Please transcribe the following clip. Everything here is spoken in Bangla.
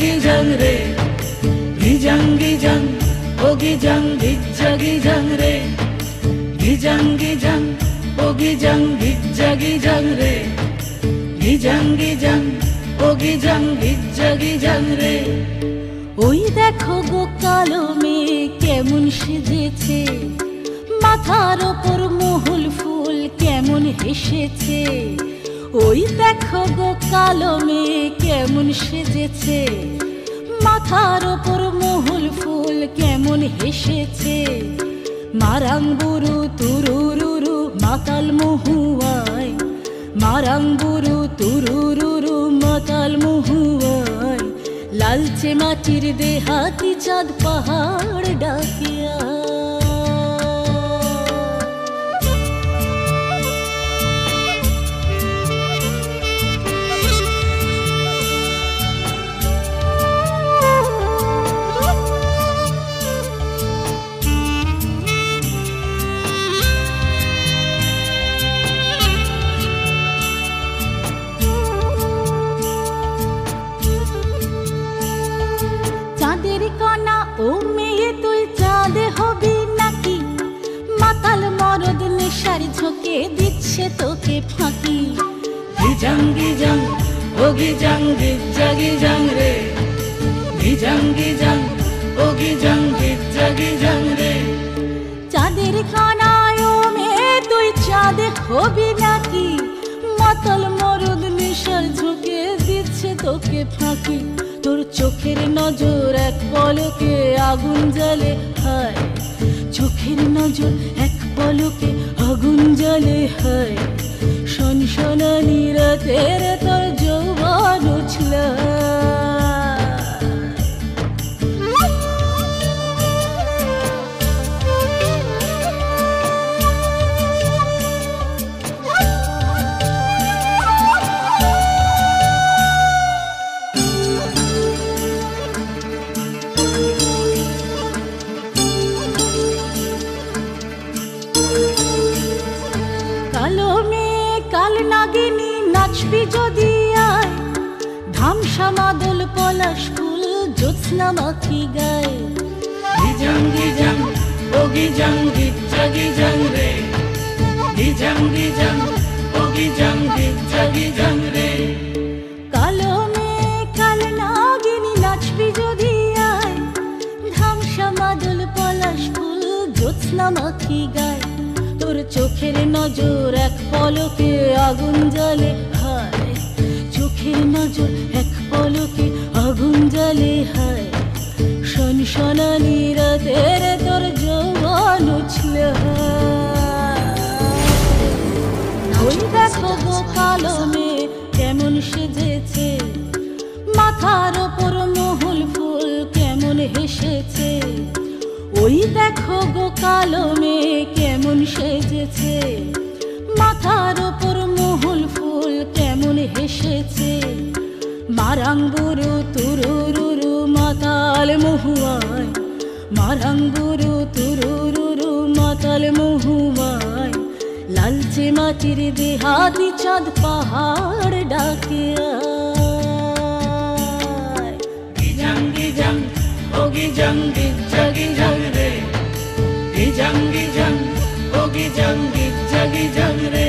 gijang re, gijang o gijang gijang re, gijang o gijang gijang re, gijang o gijang gijang re। ওই দেখো গো কালো মেয়ে কেমন সেজেছে, মাথার ওপর মহুল ফুল কেমন হেসেছে। ওই দেখো গো কালো মেয়ে কেমন সেজেছে, মাথার ওপর মহুল ফুল কেমন হেসেছে। মারাং বুরু তুরুরুরু মাতাল মহুয়ায়, মারাং বুরু তুরুরুরু মাতাল মহুয়ায়। লালচে মাটির দেহাতি চাঁদ পাহাড় ডাকিয়া। চাঁদের কণা ও মেয়ে তুই চাঁদে হবি নাকি, মাতাল মরদ নেশার ঝোঁকে দিচ্ছে তোকে ফাঁকি। গিজাং ও গিজাং গিজাং রে, গিজাং ও গিজাং গিজাং রে। চাঁদের কণা ও মেয়ে তুই চাঁদে হবি নাকি, মাতাল মরদ নেশার ঝোঁকে দিচ্ছে তোকে ফাঁকি। তোর চোখের নজর এক পলকে আগুন জ্বালে হায়, চোখের নজর এক পলকে আগুন জ্বালে হায়। সনসনানি রাতের তোর যৌবন উছল। কালো মেয়ে কাল নাগিনী নাচবি যদি আয়, ধামসা মাদল পলাশ ফুল জ্যোৎস্না মাখি গায়। গিজাং ও গিজাং গিজাং রে, গিজাং ও গিজাং গিজাং রে। কালো মেয়ে কাল নাগিনী নাচবি যদি আয়, ধামসা মাদল পলাশ ফুল জ্যোৎস্না মাখি গায়। তোর চোখের নজর এক পলকে আগুন জ্বালে হায়, চোখের নজর এক পলকে আগুন জ্বালে হায়। সনসনানি রাতের তোর যৌবন উছল। ওই দেখো গো কালো মেয়ে কেমন সেজেছে, মাথার ওপর মহুল ফুল কেমন হেসেছে। ওই দেখো গো কালো মেয়ে কেমন সেজেছে, মাথার ওপর মহুল ফুল কেমন হেসেছে। মারাং বুরু তুরুরুরু মাতাল মহুয়ায়, মারাং বুরু তুরুরুরু মাতাল মহুয়ায়। লালচে মাটির দেহাতি চাঁদ পাহাড় ডাকে আয়। গিজাং ও গিজাং গিজাং রে, গিজাং ও গিজাং গিজাং রে।